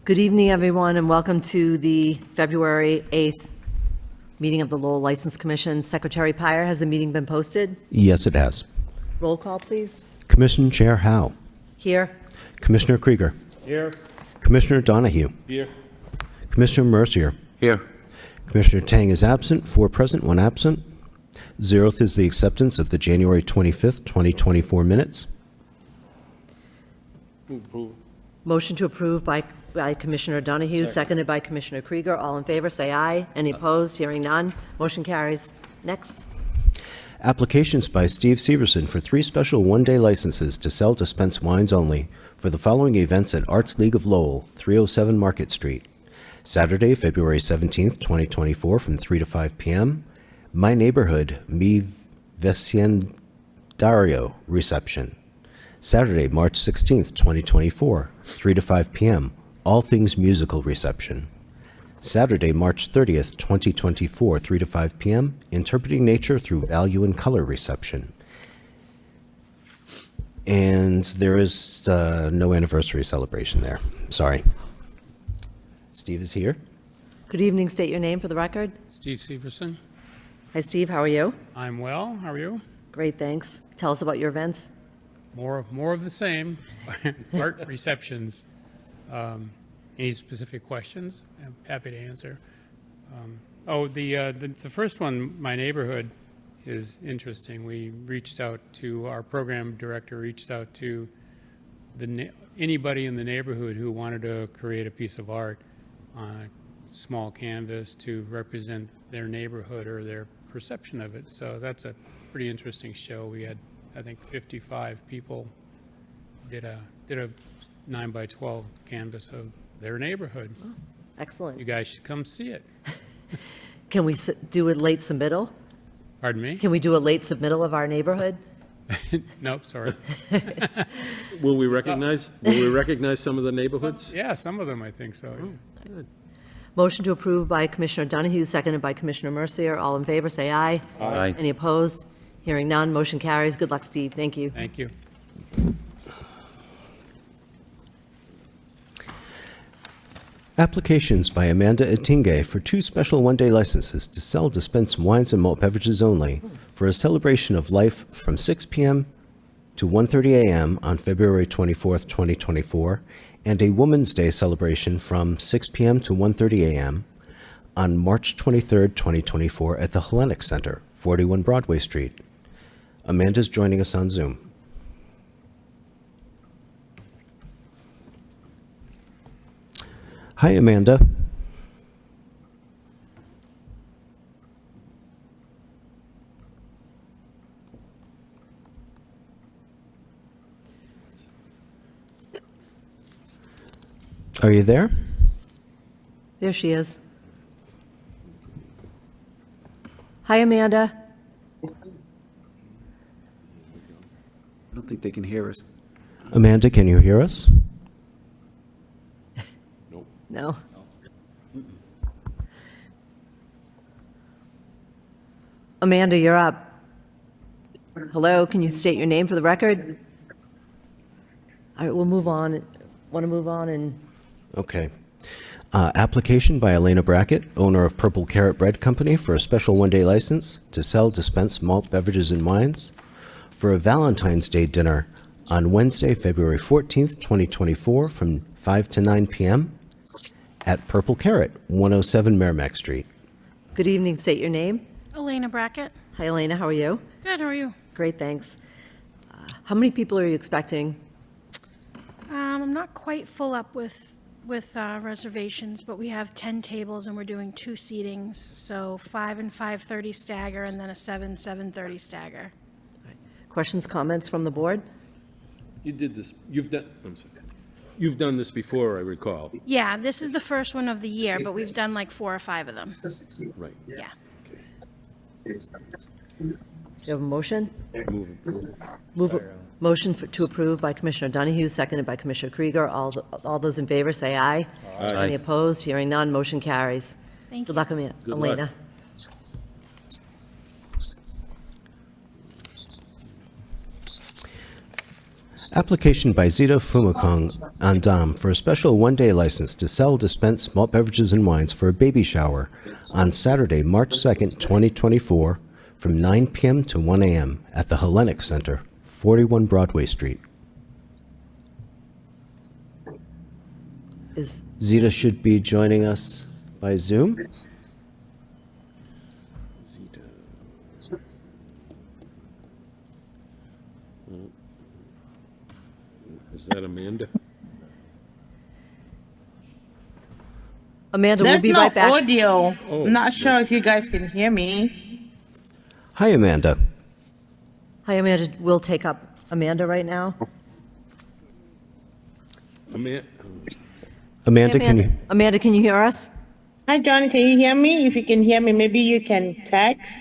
Good evening, everyone, and welcome to the February 8th meeting of the Lowell License Commission. Secretary Pyer, has the meeting been posted? Yes, it has. Roll call, please. Commission Chair Howe. Here. Commissioner Krieger. Here. Commissioner Donahue. Here. Commissioner Mercier. Here. Commissioner Tang is absent, 4 present, 1 absent. 0th is the acceptance of the January 25th, 2024 minutes. Motion to approve by Commissioner Donahue, seconded by Commissioner Krieger. All in favor, say aye. Any opposed? Hearing none. Motion carries. Next. Applications by Steve Severson for 3 special one-day licenses to sell dispense wines only for the following events at Arts League of Lowell, 307 Market Street. Saturday, February 17th, 2024, from 3 to 5 p.m. My Neighborhood, Mi Vecindario reception. Saturday, March 16th, 2024, 3 to 5 p.m. All Things Musical reception. Saturday, March 30th, 2024, 3 to 5 p.m. Interpreting Nature Through Value and Color reception. And there is no anniversary celebration there. Sorry. Steve is here. Good evening. State your name for the record. Steve Severson. Hi, Steve. How are you? I'm well. How are you? Great, thanks. Tell us about your events. More of the same. Art receptions. Any specific questions? I'm happy to answer. The first one, My Neighborhood, is interesting. We reached out to our program director, reached out to anybody in the neighborhood who wanted to create a piece of art on a small canvas to represent their neighborhood or their perception of it. So that's a pretty interesting show. We had, I think, 55 people did a 9 by 12 canvas of their neighborhood. Oh, excellent. You guys should come see it. Can we do a late submittal? Pardon me? Can we do a late submittal of our neighborhood? Nope, sorry. Will we recognize some of the neighborhoods? Yeah, some of them I think so. Good. Motion to approve by Commissioner Donahue, seconded by Commissioner Mercier. All in favor, say aye. Aye. Any opposed? Hearing none. Motion carries. Good luck, Steve. Thank you. Thank you. Applications by Amanda Etinge for 2 special one-day licenses to sell dispense wines and malt beverages only for a celebration of life from 6 p.m. to 1:30 a.m. on February 24th, 2024, and a Women's Day celebration from 6 p.m. to 1:30 a.m. on March 23rd, 2024 at the Hellenic Center, 41 Broadway Street. Amanda's joining us on Zoom. Hi, Amanda. Are you there? There she is. Hi, Amanda. I don't think they can hear us. Amanda, can you hear us? No. Amanda, you're up. Hello, can you state your name for the record? All right, we'll move on. Want to move on and Okay. Application by Elena Brackett, owner of Purple Carrot Bread Company, for a special one-day license to sell dispense malt beverages and wines for a Valentine's Day dinner on Wednesday, February 14th, 2024, from 5 to 9 p.m. at Purple Carrot, 107 Merrimack Street. good evening. State your name. Elena Brackett. Hi, Elena. How are you? Good, how are you? Great, thanks. How many people are you expecting? I'm not quite full up with reservations, but we have 10 tables and we're doing 2 seatings, so 5 and 5:30 stagger and then a 7:30 stagger. Questions, comments from the board? You did this, I'm sorry. You've done this before, I recall. Yeah, this is the first one of the year, but we've done like 4 or 5 of them. Right. Yeah. Do you have a motion? Move. Motion to approve by Commissioner Donahue, seconded by Commissioner Krieger. All those in favor, say aye. Aye. Any opposed? Hearing none, motion carries. Thank Good you. luck, luck. Elena. Application by Zito Fumikong Andam for a special one-day license to sell, dispense malt beverages and wines for a baby shower on Saturday, March 2nd, 2024, from 9 p.m. to 1 a.m. at the Hellenic Center, 41 Broadway Street. Is, Zita should be joining us by Zoom. Is that Amanda? Amanda, we'll There's be no right back. audio. Oh, I'm not sure if you guys can hear me. Hi, Amanda. Hi, Amanda. We'll take up Amanda right now. Amanda, Amanda, can you? Amanda, can you hear us? Hi, John. Can you hear me? If you can hear me, maybe you can text,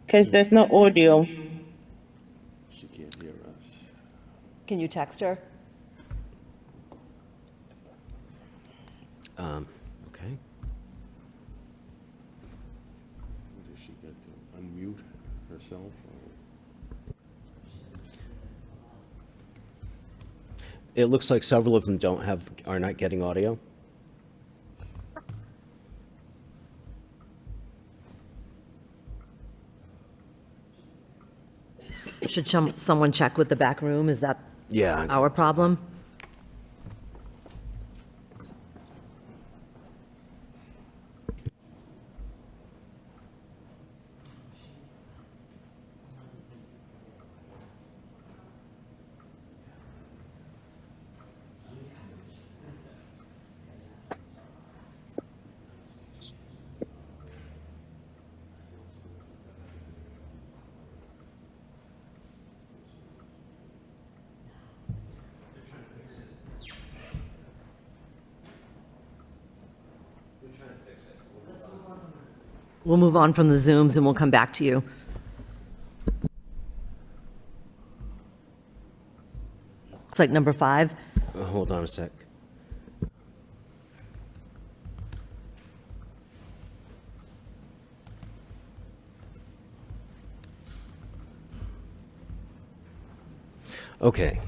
because there's no audio. she can't hear us. Can you text her? Okay. Does she get to unmute herself? It looks like several of them are not getting audio. Should someone check with the back room? Is that Yeah. our problem? We'll move on from the Zooms and we'll come back to you. Looks like number 5. Hold on a sec. Okay.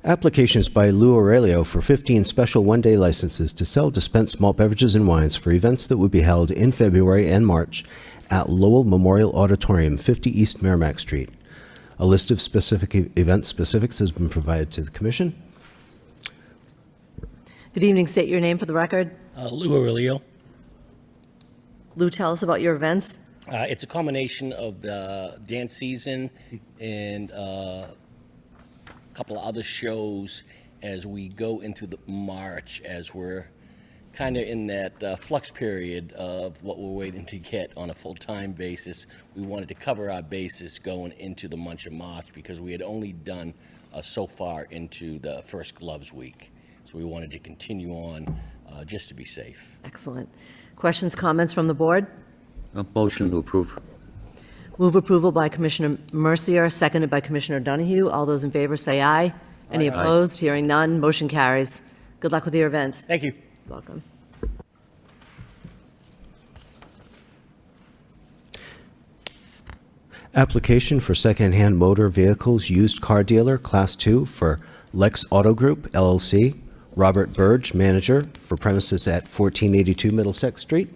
Applications by Lou Aurelio for 15 special one-day licenses to sell, dispense malt beverages and wines for events that would be held in February and March at Lowell Memorial Auditorium, 50 East Merrimack Street. A list of specific event specifics has been provided to the Commission. Good evening. State your name for the record. Lou Aurelio. Lou, tell us about your events. It's a combination of the dance season and a couple of other shows as we go into the March, as we're kind of in that flux period of what we're waiting to get on a full-time basis. We wanted to cover our bases going into the month of March because we had only done so far into the first gloves week. So we wanted to continue on just to be safe. Excellent. Questions, comments from the board? A motion to approve. Move approval by Commissioner Mercier, seconded by Commissioner Donahue. All those in favor say aye. Any opposed? Hearing none, motion carries. Good luck with your events. Thank you. Welcome. Application for secondhand motor vehicles used car dealer, Class 2, for Lex Auto Group, LLC. Robert Burge, manager, for premises at 1482 Middlesex Street.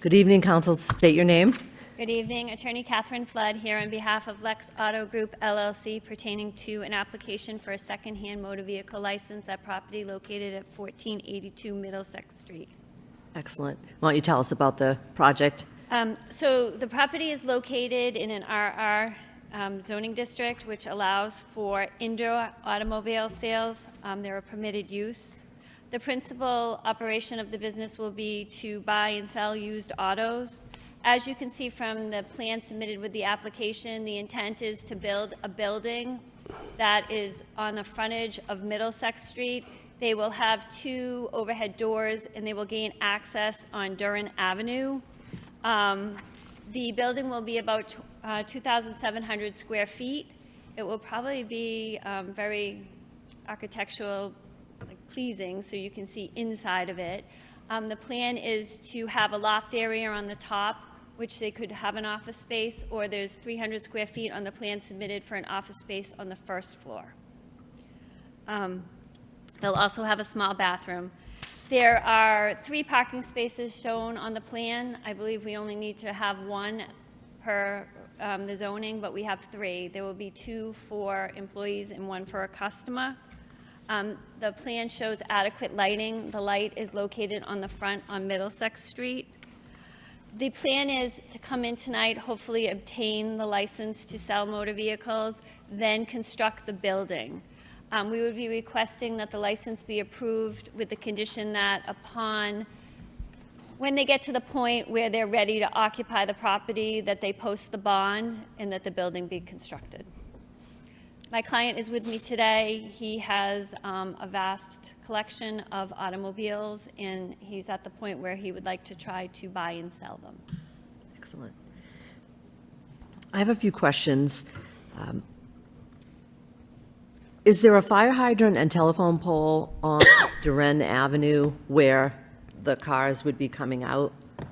Good evening, council. State your name. Good evening, Attorney Catherine Flood here on behalf of Lex Auto Group LLC pertaining to an application for a secondhand motor vehicle license at property located at 1482 Middlesex Street. Excellent. Why don't you tell us about the project? So the property is located in an RR zoning district, which allows for indoor automobile sales. They're a permitted use. The principal operation of the business will be to buy and sell used autos. As you can see from the plan submitted with the application, the intent is to build a building that is on the frontage of Middlesex Street. They will have 2 overhead doors, and they will gain access on Durham Avenue. The building will be about 2,700 square feet. It will probably be very architectural, like pleasing, so you can see inside of it. The plan is to have a loft area on the top, which they could have an office space, or there's 300 square feet on the plan submitted for an office space on the first floor. They'll also have a small bathroom. There are 3 parking spaces shown on the plan. I believe we only need to have 1 per the zoning, but we have 3. There will be 2 for employees and 1 for a customer. The plan shows adequate lighting. The light is located on the front on Middlesex Street. The plan is to come in tonight, hopefully obtain the license to sell motor vehicles, then construct the building. We would be requesting that the license be approved with the condition that when they get to the point where they're ready to occupy the property, that they post the bond and that the building be constructed. My client is with me today. He has a vast collection of automobiles, and he's at the point where he would like to try to buy and sell them. Excellent. I have a few questions. Is there a fire hydrant and telephone pole on Duren Avenue where the cars would be coming out? Do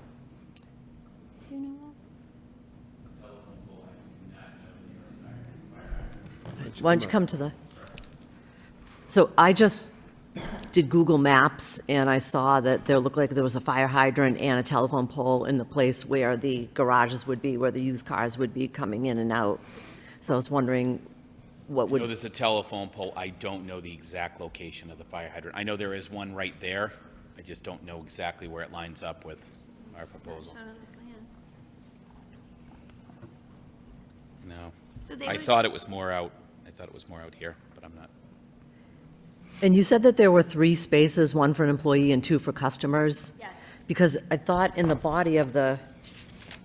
you know Why don't you come to the, so I just did Google Maps, and I saw that there looked like there was a fire hydrant and a telephone pole in the place where the garages would be, where the used cars would be coming in and out. So I was wondering what I know would, there's a telephone pole. I don't know the exact location of the fire hydrant. I know there is one right there. I just don't know exactly where it lines up with our proposal. Shown on the plan. No. So they I would- thought it was more out here, but I'm not. and you said that there were 3 spaces, 1 for an employee and 2 for customers? Yes. Because I thought in the body of the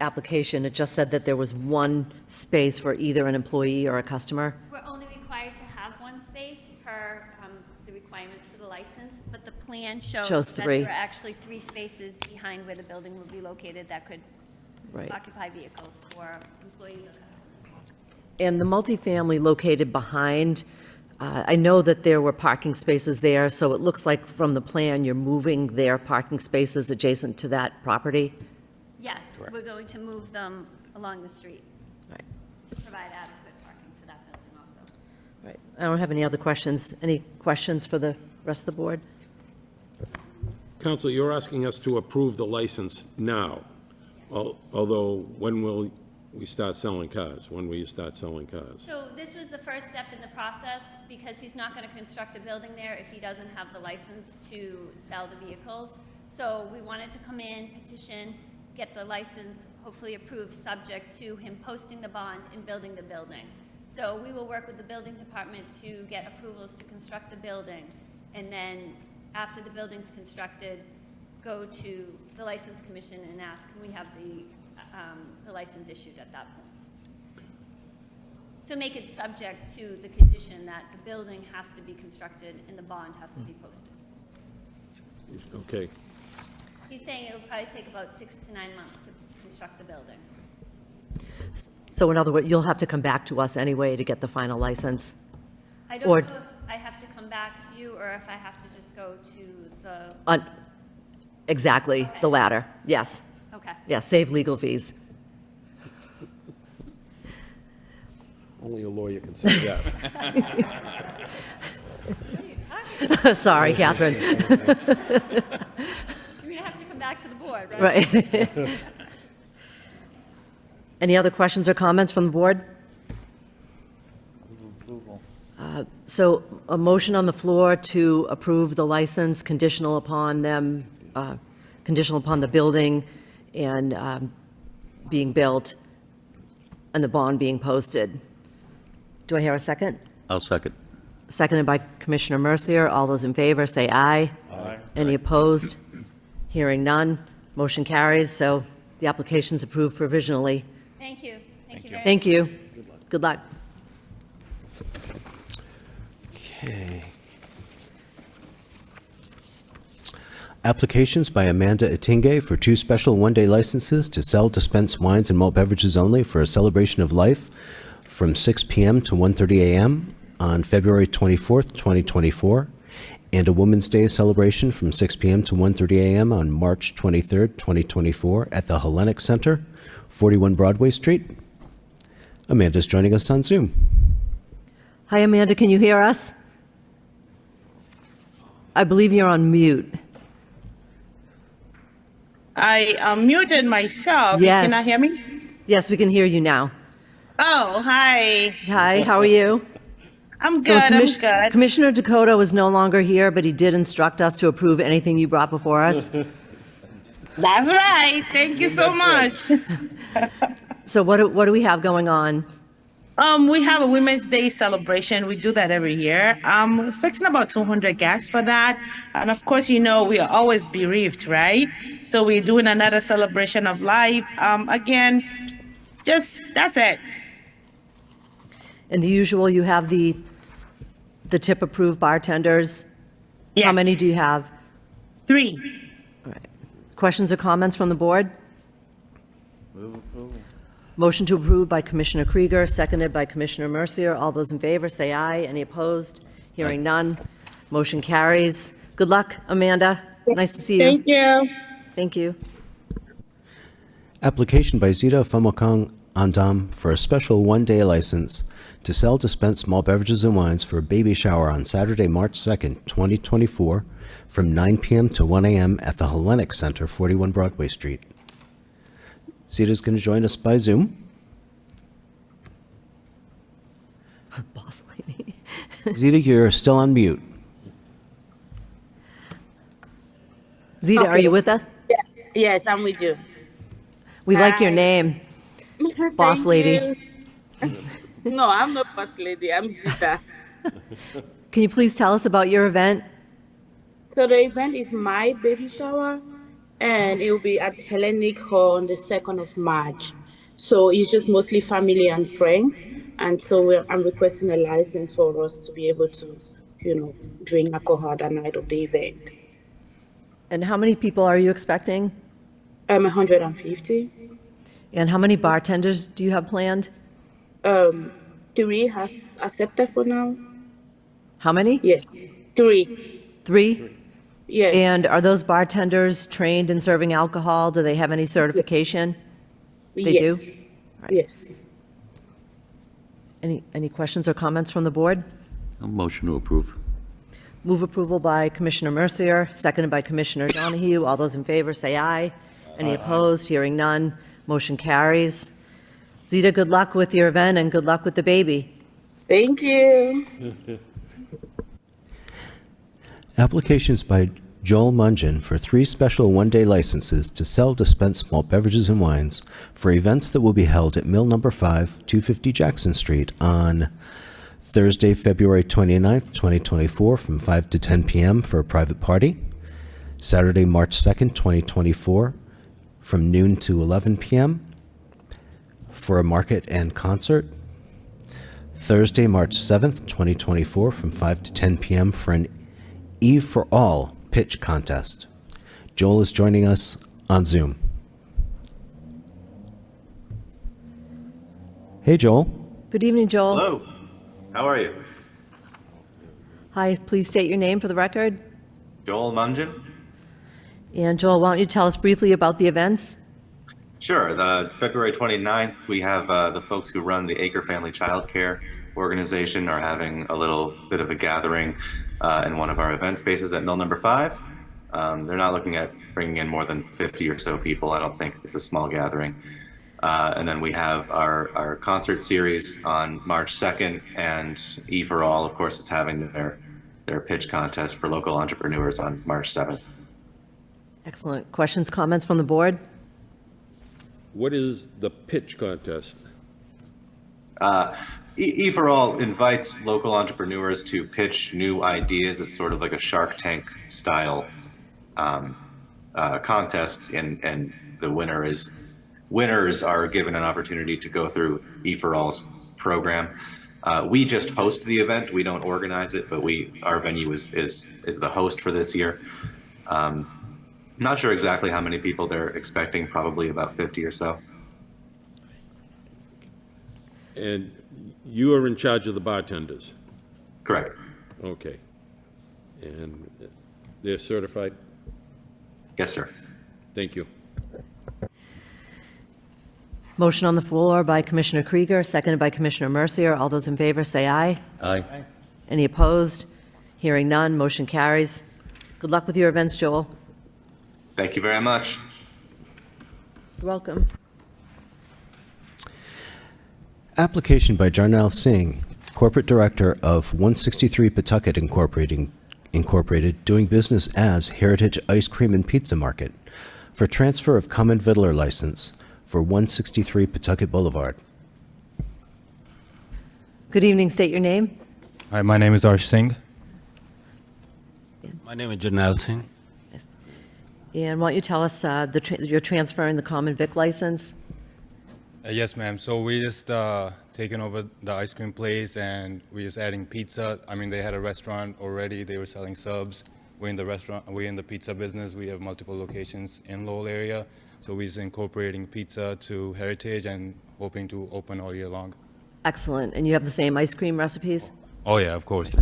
application, it just said that there was 1 space for either an employee or a customer? We're only required to have 1 space per the requirements for the license, but the plan Shows shows that 3. there are actually 3 spaces behind where the building will be located that could Right. occupy vehicles for employees or customers. And the multifamily located behind, I know that there were parking spaces there, so it looks like from the plan, you're moving their parking spaces adjacent to that property? Yes, we're going to move them along the street, Right. provide adequate parking for that building also. Right. I don't have any other questions. Any questions for the rest of the board? Counsel, you're asking us to approve the license now, although when will we start selling cars? When will you start selling cars? So this was the first step in the process, because he's not going to construct a building there if he doesn't have the license to sell the vehicles. So we wanted to come in, petition, get the license hopefully approved, subject to him posting the bond and building the building. So we will work with the building department to get approvals to construct the building, and then after the building's constructed, go to the license commission and ask, can we have the license issued at that point? So make it subject to the condition that the building has to be constructed and the bond has to be posted. Okay. He's saying it'll probably take about 6 to 9 months to construct the building. So in other words, you'll have to come back to us anyway to get the final license? I don't Or- know if I have to come back to you or if I have to just go to the, Exactly, the latter, yes. okay. Yes, save legal fees. Only a lawyer can say that. What are you talking about? Sorry, Catherine. You're going to have to come back to the board, right? Right. Any other questions or comments from the board? So a motion on the floor to approve the license conditional upon them, conditional upon the building and being built and the bond being posted. Do I hear a second? I'll second. Seconded by Commissioner Mercier. All those in favor, say aye. Aye. Any opposed? Hearing none. Motion carries, so the application's approved provisionally. Thank you. Thank you very much. Thank you. Good luck. Okay. Applications by Amanda Etinge for 2 special one-day licenses to sell, dispense wines and malt beverages only for a celebration of life from 6 p.m. to 1:30 a.m. on February 24th, 2024, and a Women's Day celebration from 6 p.m. to 1:30 a.m. on March 23rd, 2024 at the Hellenic Center, 41 Broadway Street. Amanda's joining us on Zoom. Hi, Amanda, can you hear us? I believe you're on mute. I muted myself. Yes. You cannot hear me? Yes, we can hear you now. Oh, hi. Hi, how are you? I'm good. I'm good. Commissioner Dakota was no longer here, but he did instruct us to approve anything you brought before us. That's right. Thank you so much. So what do we have going on? We have a Women's Day celebration. We do that every year. We're expecting about 200 guests for that. And of course, you know, we are always bereaved, right? So we're doing another celebration of life. Again, just that's it. And the usual, you have the tip-approved bartenders. Yes. How many do you have? 3. All right. Questions or comments from the board? Motion to approve by Commissioner Krieger, seconded by Commissioner Mercier. All those in favor, say aye. Any opposed? Hearing none. Motion carries. Good luck, Amanda. Nice to see you. Thank you. Thank you. Application by Zita Famokang Andam for a special one-day license to sell, dispense small beverages and wines for a baby shower on Saturday, March 2nd, 2024, from 9 p.m. to 1 a.m. at the Hellenic Center, 41 Broadway Street. Zita's going to join us by Zoom. Boss lady. Zita, you're still on mute. Zita, are Okay. you with us? Yes, I'm with you. We like your Hi. name, boss Thank lady. you. No, I'm not boss lady. I'm Zita. Can you please tell us about your event? So the event is my baby shower, and it will be at Hellenic Hall on the 2nd of March. So it's just mostly family and friends, and so I'm requesting a license for us to be able to, drink alcohol that night of the event. And how many people are you expecting? 150. And how many bartenders do you have planned? 3 has accepted for now. How many? Yes, 3. 3? Yes. And are those bartenders trained in serving alcohol? Do they have any certification? They do? Yes. Yes. Any questions or comments from the board? A motion to approve. Move approval by Commissioner Mercier, seconded by Commissioner Donahue. All those in favor, say aye. Any opposed? Hearing none. Motion carries. Zita, good luck with your event and good luck with the baby. Thank you. Applications by Joel Mungin for 3 special one-day licenses to sell, dispense malt beverages and wines for events that will be held at Mill Number 5, 250 Jackson Street on Thursday, February 29th, 2024 from 5 to 10 p.m. for a private party, Saturday, March 2nd, 2024 from noon to 11 p.m. for a market and concert, Thursday, March 7th, 2024 from 5 to 10 p.m. for an Eve for All pitch contest. Joel is joining us on Zoom. Hey, Joel. Good evening, Joel. Hello, how are you? Hi, please state your name for the record. Joel Mungin? And Joel, why don't you tell us briefly about the events? Sure, the February 29th, we have the folks who run the Acre Family Child Care organization are having a little bit of a gathering in one of our event spaces at Mill Number 5. They're not looking at bringing in more than 50 or so people. I don't think it's a small gathering. And then we have our concert series on March 2nd, and E for All, of course, is having their pitch contest for local entrepreneurs on March 7th. Excellent. Questions, comments from the board? What is the pitch contest? E for All invites local entrepreneurs to pitch new ideas. It's sort of like a Shark Tank style contest, and the winners are given an opportunity to go through E for All's program. We just host the event. We don't organize it, but our venue is the host for this year. Not sure exactly how many people they're expecting, probably about 50 or so. And you are in charge of the bartenders? Correct. Okay. And they're certified? Yes, sir. Thank you. Motion on the floor by Commissioner Krieger, seconded by Commissioner Mercier. All those in favor say aye. Aye. Any opposed? Hearing none, motion carries. Good luck with your events, Joel. Thank you very much. You're welcome. Application by Jarnail Singh, Corporate Director of 163 Pawtucket Incorporated, doing business as Heritage Ice Cream and Pizza Market, for transfer of common vittler license for 163 Pawtucket Boulevard. Good evening, state your name. Hi, my name is Arsh Singh. My name is Jarnail Singh. And why don't you tell us, you're transferring the common vic license? Yes, ma'am. So we just taken over the ice cream place, and we're just adding pizza. I mean, they had a restaurant already. They were selling subs. We're in the restaurant. We're in the pizza business. We have multiple locations in Lowell area. So we're just incorporating pizza to Heritage and hoping to open all year long. Excellent. And you have the same ice cream recipes? Oh yeah, of course.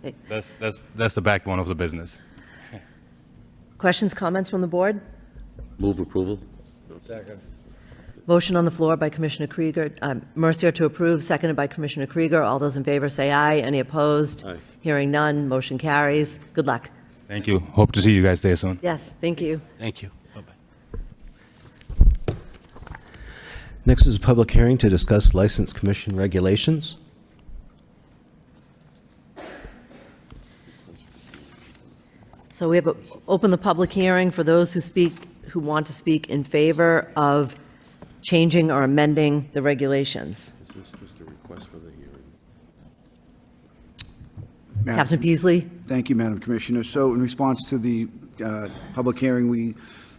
Okay. That's the backbone of the business. Questions, comments from the board? Move approval. Motion on the floor by Commissioner Krieger, Mercier to approve, seconded by Commissioner Krieger. All those in favor say aye. Any opposed? Aye. Hearing none, motion carries. Good luck. Thank you. Hope to see you guys there soon. Yes, thank you. Thank you. Bye-bye. Next is a public hearing to discuss License Commission regulations. So we have opened the public hearing for those who want to speak in favor of changing or amending the regulations. Is this just a request for the hearing? Captain Peasley? Thank you, Madam Commissioner. So in response to the public hearing,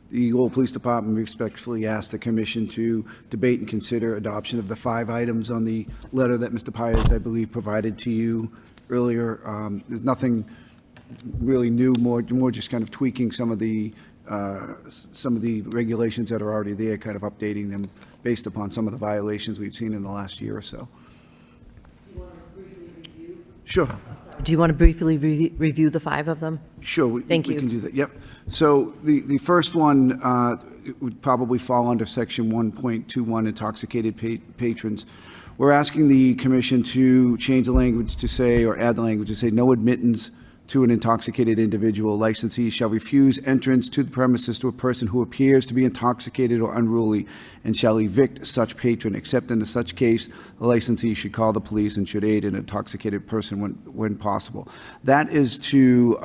the Lowell Police Department respectfully asked the commission to debate and consider adoption of the 5 items on the letter that Mr. Pires, I believe, provided to you earlier. There's nothing really new, more just kind of tweaking some of the regulations that are already there, kind of updating them based upon some of the violations we've seen in the last year or so. Sure. Do you want to briefly review the 5 of them? Sure. Thank you. We can do that, yep. So the first one it would probably fall under section 1.21, intoxicated patrons. We're asking the commission to change the language to say, or add the language to say, no admittance to an intoxicated individual. Licensee shall refuse entrance to the premises to a person who appears to be intoxicated or unruly, and shall evict such patron, except in such case, the licensee should call the police and should aid an intoxicated person when possible. That is to,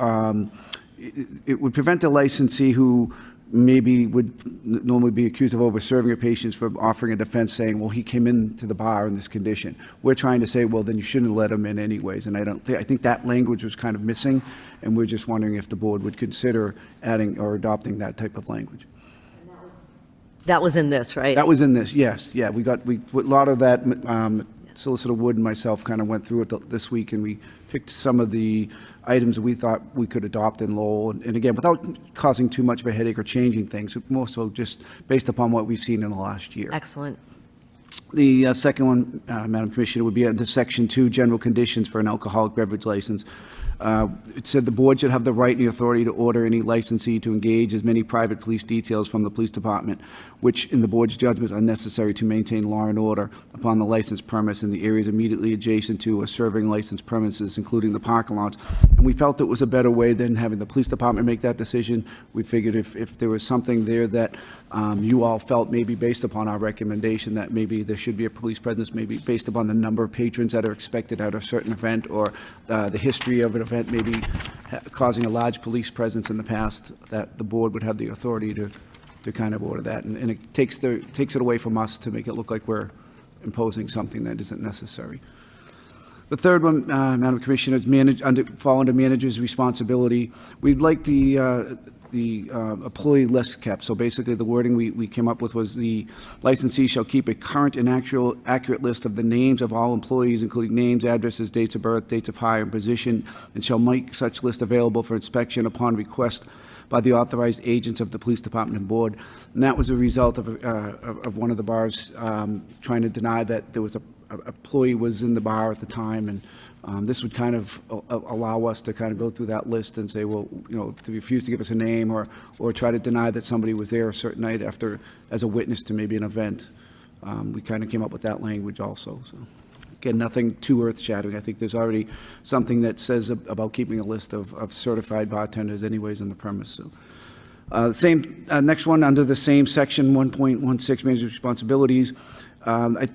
it would prevent the licensee who maybe would normally be accused of over-serving a patient from offering a defense saying, well, he came into the bar in this condition. We're trying to say, well, then you shouldn't have let him in anyways. And I think that language was kind of missing, and we're just wondering if the board would consider adding or adopting that type of language. That was in this, right? That was in this, yes. Yeah, a lot of that, Solicitor Wood and myself kind of went through it this week, and we picked some of the items that we thought we could adopt in Lowell. And again, without causing too much of a headache or changing things, more so just based upon what we've seen in the last year. Excellent. The second one, Madam Commissioner, would be under Section 2, General Conditions for an Alcoholic Beverage License. It said the board should have the right and the authority to order any licensee to engage as many private police details from the police department, which in the board's judgment are necessary to maintain law and order upon the licensed premise in the areas immediately adjacent to or serving licensed premises, including the parking lots. And we felt it was a better way than having the police department make that decision. We figured if there was something there that you all felt maybe based upon our recommendation that maybe there should be a police presence, maybe based upon the number of patrons that are expected at a certain event, or the history of an event maybe causing a large police presence in the past, that the board would have the authority to kind of order that. And it takes it away from us to make it look like we're imposing something that isn't necessary. The third one, Madam Commissioner, is fall under manager's responsibility. We'd like the employee list kept. So basically the wording we came up with was the licensee shall keep a current and accurate list of the names of all employees, including names, addresses, dates of birth, dates of hire, and position, and shall make such list available for inspection upon request by the authorized agents of the police department and board. And that was a result of one of the bars trying to deny that there was a employee was in the bar at the time, and this would kind of allow us to kind of go through that list and say, well, to refuse to give us a name or try to deny that somebody was there a certain night after, as a witness to maybe an event. We kind of came up with that language also, so. Again, nothing too earth-shattering. I think there's already something that says about keeping a list of certified bartenders anyways on the premise, so. Next one, under the same section, 1.16, manager's responsibilities. I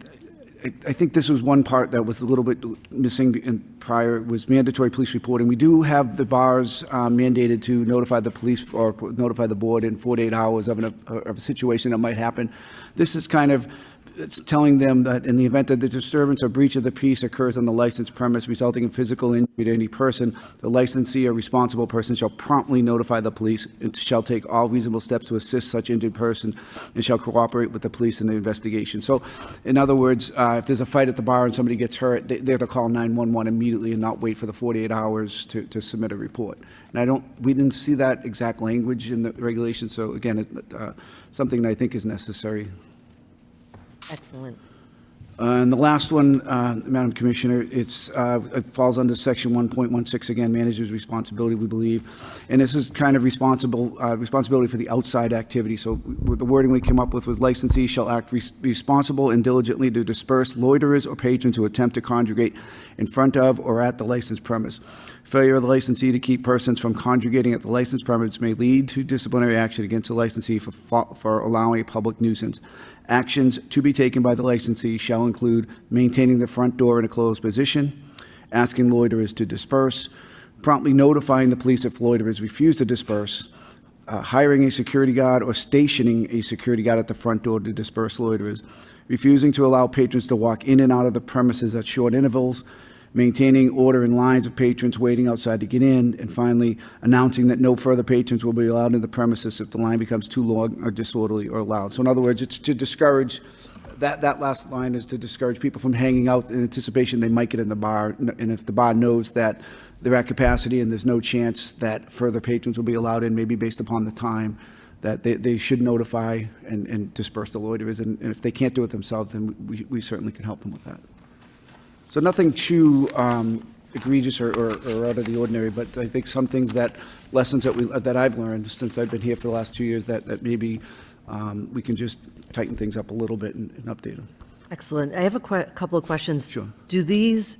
think this was one part that was a little bit missing in prior, was mandatory police reporting. We do have the bars mandated to notify the police or notify the board in 48 hours of a situation that might happen. This is kind of, it's telling them that in the event that the disturbance or breach of the peace occurs on the licensed premise resulting in physical injury to any person, the licensee or responsible person shall promptly notify the police and shall take all reasonable steps to assist such injured person and shall cooperate with the police in the investigation. So, in other words, if there's a fight at the bar and somebody gets hurt, they're to call 911 immediately and not wait for the 48 hours to submit a report. And we didn't see that exact language in the regulation, so again, it's something that I think is necessary. Excellent. And the last one, Madam Commissioner, it falls under section 1.16, again, manager's responsibility, we believe. And this is kind of responsibility for the outside activity. So the wording we came up with was licensee shall act responsible and diligently to disperse loiterers or patrons who attempt to congregate in front of or at the licensed premise. Failure of the licensee to keep persons from congregating at the licensed premise may lead to disciplinary action against the licensee for allowing a public nuisance. Actions to be taken by the licensee shall include maintaining the front door in a closed position, asking loiterers to disperse, promptly notifying the police if loiterers refuse to disperse, hiring a security guard or stationing a security guard at the front door to disperse loiterers, refusing to allow patrons to walk in and out of the premises at short intervals, maintaining order in lines of patrons waiting outside to get in, and finally, announcing that no further patrons will be allowed in the premises if the line becomes too long or disorderly or loud. So in other words, it's to discourage, that last line is to discourage people from hanging out in anticipation they might get in the bar, and if the bar knows that they're at capacity and there's no chance that further patrons will be allowed in, maybe based upon the time, that they should notify and disperse the loiterers, and if they can't do it themselves, then we certainly can help them with that. So nothing too egregious or out of the ordinary, but I think some things lessons that I've learned since I've been here for the last 2 years that maybe we can just tighten things up a little bit and update them. Excellent. I have a couple of questions. Sure. Do these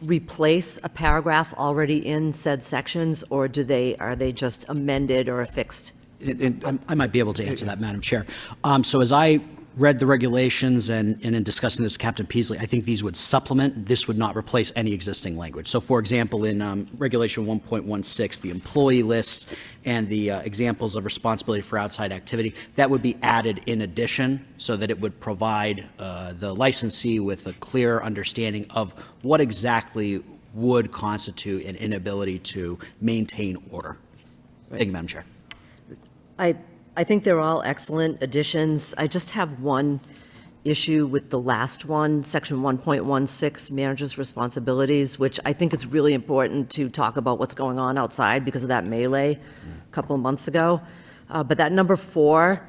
replace a paragraph already in said sections, or are they just amended or affixed? I might be able to answer that, Madam Chair. So as I read the regulations and in discussing this with Captain Peasley, I think these would supplement, this would not replace any existing language. So for example, in Regulation 1.16, the employee list and the examples of responsibility for outside activity, that would be added in addition so that it would provide the licensee with a clear understanding of what exactly would constitute an inability to maintain order. Thank you, Madam Chair. I think they're all excellent additions. I just have one issue with the last one, section 1.16, manager's responsibilities, which I think it's really important to talk about what's going on outside because of that melee a couple of months ago. But that number 4,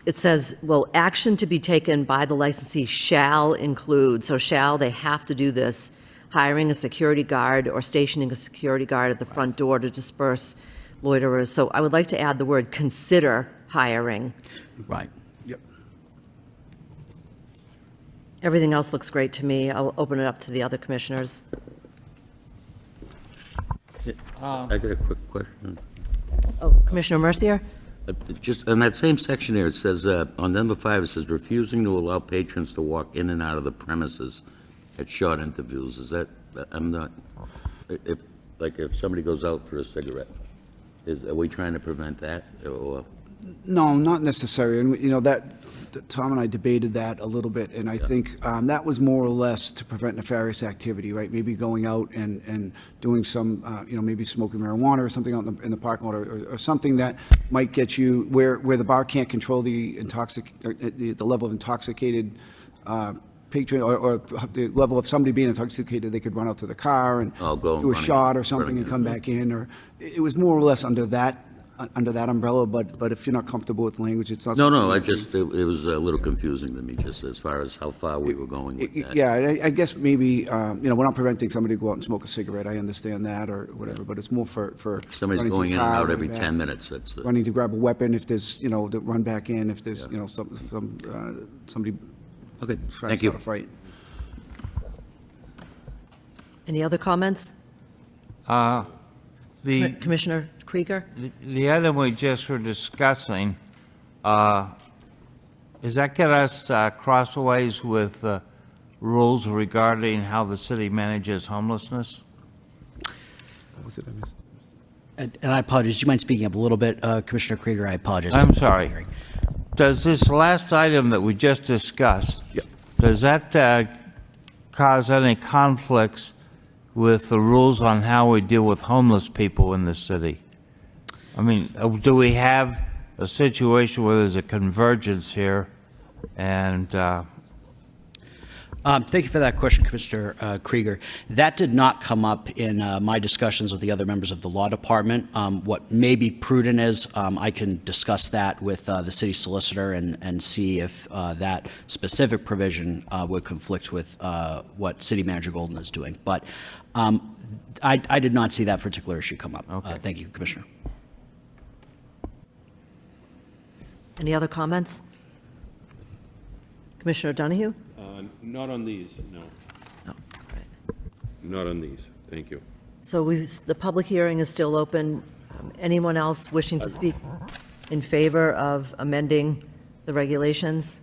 it says, well, action to be taken by the licensee shall include, so shall, they have to do this, hiring a security guard or stationing a security guard at the front door to disperse loiterers. So I would like to add the word consider hiring. Right. Yep. Everything else looks great to me. I'll open it up to the other commissioners. I got a quick question. Oh, Commissioner Mercier? Just on that same section there, it says, on number 5, it says refusing to allow patrons to walk in and out of the premises at short intervals. Is that, I'm not, if somebody goes out for a cigarette, are we trying to prevent that? Or? No, not necessarily. And, that Tom and I debated that a little bit, and I think that was more or less to prevent nefarious activity, right? Maybe going out and doing some, maybe smoking marijuana or something out in the parking lot, or something that might get you where the bar can't control the level of intoxicated patron, or the level of somebody being intoxicated. They could run out to the car and do a shot or something and come back in, or it was more or less under that under that umbrella, but if you're not comfortable with the language, it's not. No, something no, I that we- just, it was a little confusing to me, just as far as how far we were going with that. Yeah, I guess maybe, we're not preventing somebody to go out and smoke a cigarette, I understand that, or whatever, but it's more for. Somebody's running to going the in and car, out running every back, 10 minutes, that's, Running to grab a weapon if there's, to run back in if there's, somebody. okay, tries to thank you. start a fight. Any other comments? The, Commissioner Krieger? the item we just were discussing, does that get us crossways with rules regarding how the city manages homelessness? What was it I missed? And I apologize, do you mind speaking up a little bit, Commissioner Krieger? I apologize. I'm sorry. Does this last item that we just discussed, does that cause any conflicts with the rules on how we deal with homeless people in the city? I mean, do we have a situation where there's a convergence here? And Thank you for that question, Commissioner Krieger. That did not come up in my discussions with the other members of the law department. What may be prudent is I can discuss that with the city solicitor and see if that specific provision would conflict with what City Manager Golden is doing. But I did not see that particular issue come up. Okay. Thank you, Commissioner. Any other comments? Commissioner Donahue? Not on these, no. No. Right. Not on these. Thank you. So the public hearing is still open. Anyone else wishing to speak in favor of amending the regulations?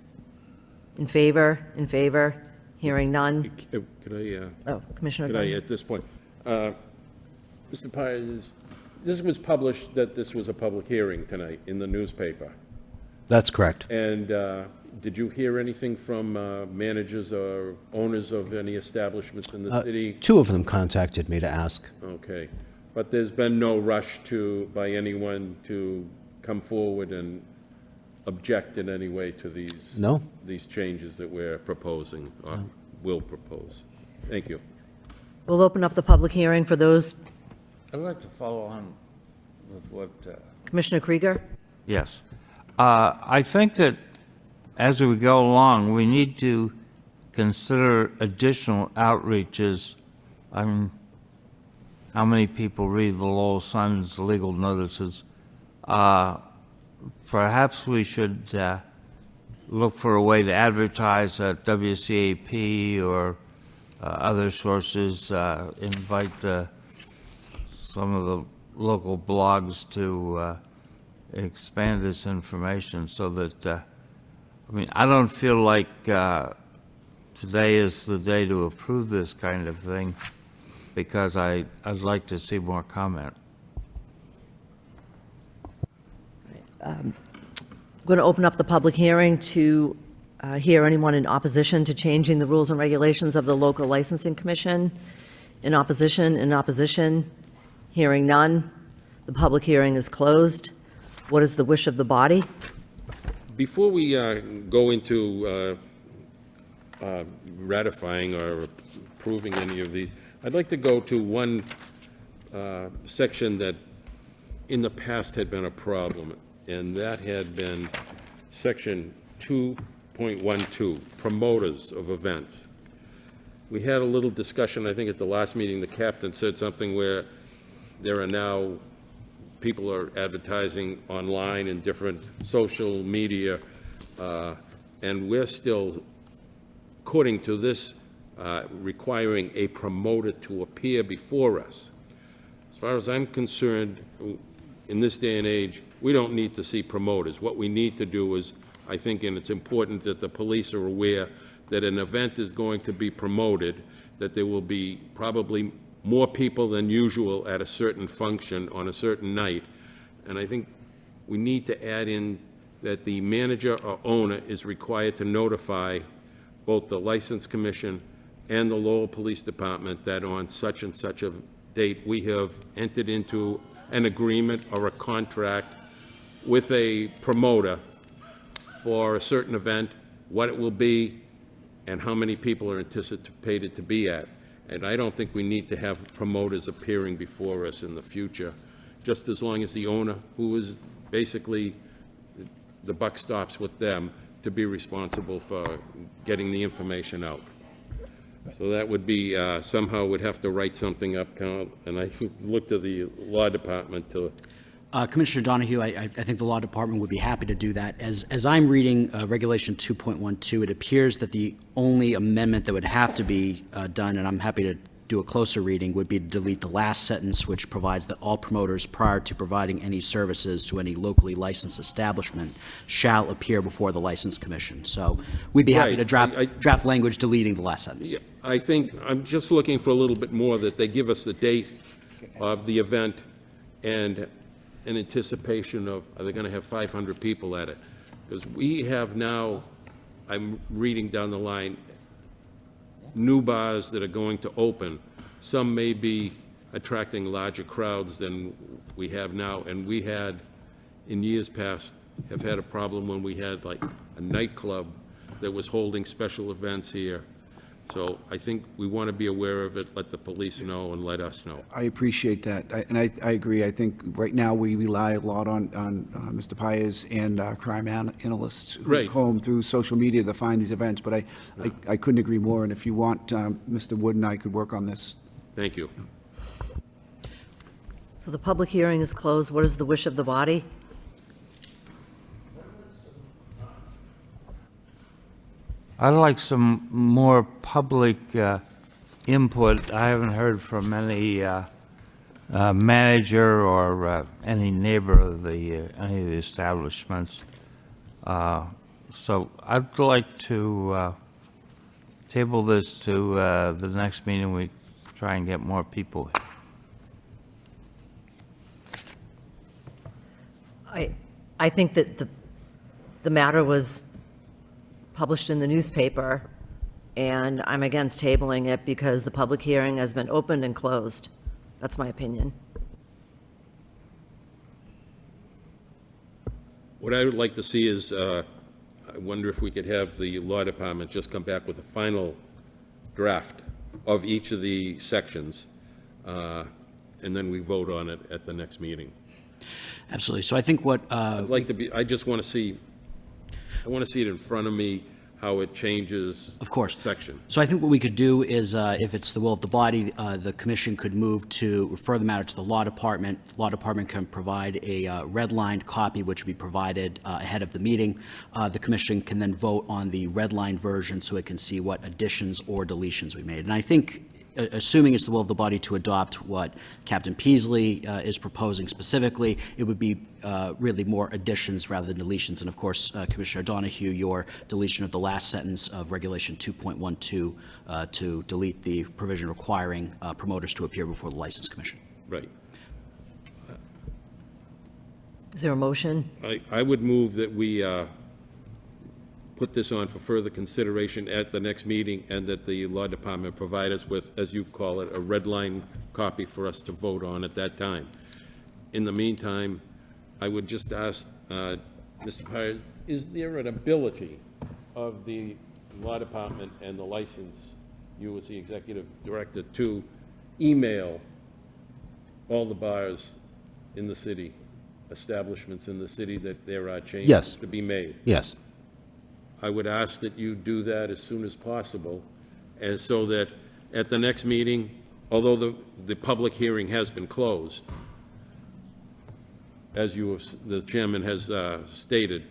In favor? In favor? Hearing none? Could I, Oh, Commissioner could I, Donahue? at this point, Mr. Pires, this was published that this was a public hearing tonight in the newspaper. That's correct. And did you hear anything from managers or owners of any establishments in the city? Two of them contacted me to ask. Okay. But there's been no rush by anyone to come forward and object in any way to these? No. These changes that we're proposing or will propose? Thank you. We'll open up the public hearing for those. I'd like to follow on with what... Commissioner Krieger? Yes. I think that as we go along, we need to consider additional outreaches. I mean, how many people read the Lowell Sun's legal notices? Perhaps we should look for a way to advertise at WCAP or other sources, invite some of the local blogs to expand this information so that, I mean, I don't feel like today is the day to approve this kind of thing because I'd like to see more comment. I'm going to open up the public hearing to hear anyone in opposition to changing the rules and regulations of the local licensing commission. In opposition, hearing none. The public hearing is closed. What is the wish of the body? Before we go into ratifying or approving any of these, I'd like to go to one section that in the past had been a problem, and that had been section 2.12, promoters of events. We had a little discussion, I think at the last meeting, the captain said something where there are now people are advertising online in different social media, and we're still, according to this, requiring a promoter to appear before us. As far as I'm concerned, in this day and age, we don't need to see promoters. What we need to do is, I think, and it's important that the police are aware that an event is going to be promoted, that there will be probably more people than usual at a certain function on a certain night. And I think we need to add in that the manager or owner is required to notify both the License Commission and the Lowell Police Department that on such and such a date, we have entered into an agreement or a contract with a promoter for a certain event, what it will be, and how many people are anticipated to be at. And I don't think we need to have promoters appearing before us in the future. just as long as the owner, who is basically, the buck stops with them, to be responsible for getting the information out. So that would be, somehow would have to write something up, and I look to the law department to, Commissioner Donahue, I think the law department would be happy to do that. As I'm reading Regulation 2.12, it appears that the only amendment that would have to be done, and I'm happy to do a closer reading, would be to delete the last sentence, which provides that all promoters prior to providing any services to any locally licensed establishment shall appear before the License Commission. So we'd be happy to draft language deleting the last sentence. yeah, I think, I'm just looking for a little bit more, that they give us the date of the event and in anticipation of, are they going to have 500 people at it? Because we have now, I'm reading down the line, new bars that are going to open. Some may be attracting larger crowds than we have now, and we had, in years past, have had a problem when we had like a nightclub that was holding special events here. So I think we want to be aware of it, let the police know, and let us know. I appreciate that, I agree. I think right now we rely a lot on Mr. Pires and crime analysts who Right. comb through social media to find these events, but I couldn't agree more, and if you want, Mr. Wood and I could work on this. Thank you. So the public hearing is closed. What is the wish of the body? I'd like some more public input. I haven't heard from any manager or any neighbor of any of the establishments. So I'd like to table this to the next meeting. We try and get more people. I think that the matter was published in the newspaper, and I'm against tabling it because the public hearing has been opened and closed. That's my opinion. What I would like to see is, I wonder if we could have the law department just come back with a final draft of each of the sections, and then we vote on it at the next meeting. Absolutely. So I think what I'd like to be, I just want to see, I want to see it in front of me, how it changes. Of course. Section. So I think what we could do is, if it's the will of the body, the commission could move to refer the matter to the law department. Law department can provide a redlined copy, which will be provided ahead of the meeting. The commission can then vote on the redlined version so it can see what additions or deletions we made. And I think, assuming it's the will of the body to adopt what Captain Peasley is proposing specifically, it would be really more additions rather than deletions. And of course, Commissioner Donahue, your deletion of the last sentence of Regulation 2.12 to delete the provision requiring promoters to appear before the License Commission. Right. Is there a motion? I would move that we put this on for further consideration at the next meeting, and that the law department provide us with, as you call it, a red line copy for us to vote on at that time. In the meantime, I would just ask, Mr. Pires, is there an ability of the law department and the license, you as the executive director, to email all the bars in the city, establishments in the city, that there are changes Yes. to be made? Yes. I would ask that you do that as soon as possible, and so that at the next meeting, although the public hearing has been closed, as you have, the chairman has stated,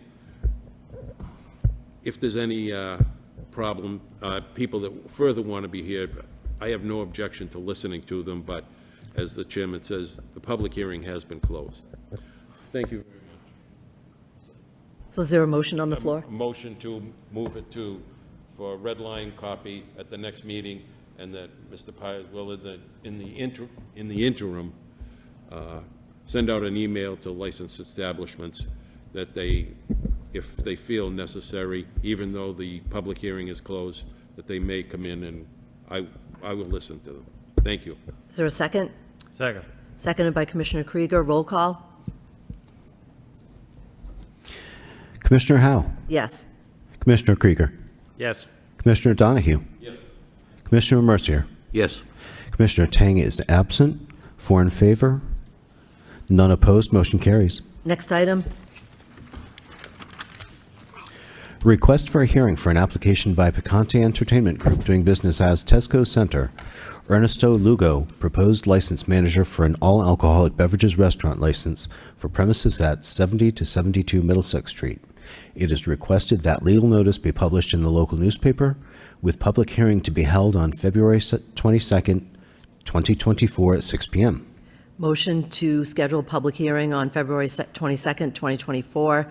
if there's any problem, people that further want to be here, I have no objection to listening to them, but as the chairman says, the public hearing has been closed. Thank you. So is there a motion on the floor? A motion to move it to, for a red line copy at the next meeting, and that Mr. Pires will, in the interim, send out an email to licensed establishments that they, if they feel necessary, even though the public hearing is closed, that they may come in, and I will listen to them. Thank you. Is there a second? Second. Seconded by Commissioner Krieger. Roll call? Commissioner Howe, Yes. Commissioner Krieger, Yes. Commissioner Donahue, Yes. Commissioner Mercier, Yes. Commissioner Tang is absent. 4 in favor, None opposed, motion carries. Next item, Request for a hearing for an application by Picante Entertainment Group doing business as Tesco Center. Ernesto Lugo, proposed license manager for an all-alcoholic beverages restaurant license for premises at 70 to 72 Middlesex Street. It is requested that legal notice be published in the local newspaper, with public hearing to be held on February 22nd, 2024 at 6 p.m. motion to schedule a public hearing on February 22nd, 2024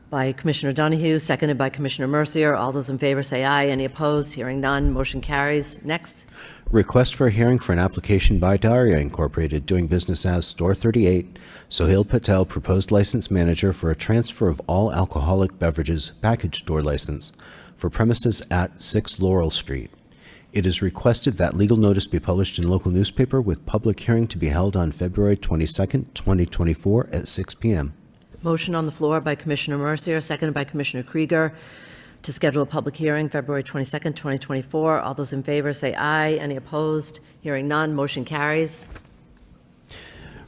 by Commissioner Donahue, seconded by Commissioner Mercier. All those in favor say aye. Any opposed? Hearing none, motion carries. Next. Request for a hearing for an application by Daria Incorporated doing business as Store 38, Sohail Patel, proposed license manager for a transfer of all alcoholic beverages package store license for premises at 6 Laurel Street. It is requested that legal notice be published in local newspaper with public hearing to be held on February 22nd, 2024 at 6 p.m. Motion on the floor by Commissioner Mercier, seconded by Commissioner Krieger, to schedule a public hearing February 22nd, 2024. All those in favor say aye. Any opposed? Hearing none, motion carries.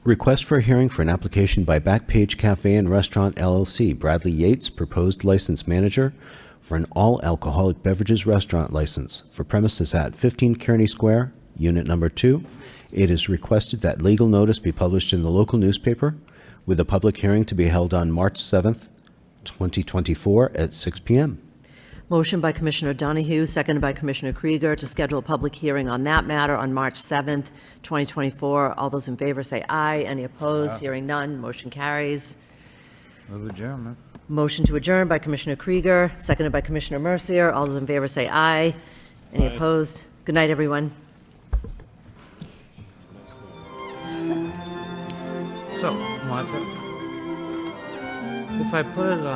Request for a hearing for an application by Backpage Cafe and Restaurant LLC, Bradley Yates, proposed license manager for an all-alcoholic beverages restaurant license for premises at 15 Kearney Square, Unit Number 2. It is requested that legal notice be published in the local newspaper, with a public hearing to be held on March 7th, 2024 at 6 p.m. Motion by Commissioner Donahue, seconded by Commissioner Krieger, to schedule a public hearing on that matter on March 7th, 2024. All those in favor say aye. Any opposed? Hearing none, motion carries. Move adjournment. Motion to adjourn by Commissioner Krieger, seconded by Commissioner Mercier. All those in favor say aye. Any opposed? Good night, everyone. So, Martha, if I put it on